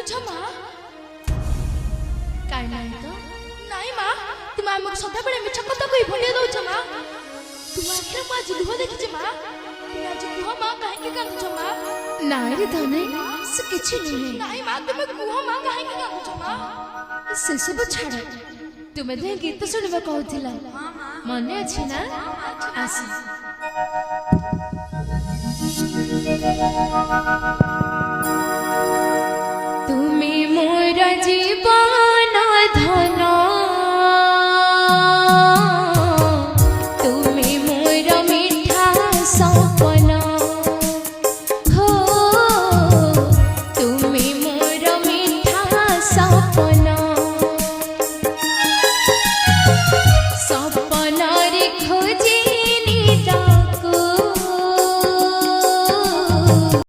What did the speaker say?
କାନ୍ଦୁଛ ମା? କାଇଁ ନାହିଁ ତ? ନାଇଁ ମା, ତୁମେ ଆମକୁ ସଦାବେଳେ ମିଛ କଥା କହି ଭୁଲେଇ ଦଉଛ ମା। ତୁମ ଆଖିରେ ମୁଁ ଆଜି ଲୁହ ଦେଖିଛି ମା। ତୁମେ ଆଜି କୁହ ମା, କାହିଁକି କାନ୍ଦୁଛ ମା? ନାଇଁ ରେ ଧନେ, ସେ କିଛି ନୁହେଁ। ନାଇଁ ମା, ତୁମେ କୁହ ମା, କାହିଁକି କାନ୍ଦୁଛ ମା? ସେସବୁ ଛାଡ଼, ତୁମେ ଦେହ ଗୀତ ଶୁଣିବା କହୁଥିଲ, ମନେ ଅଛି ନା? ଆସ।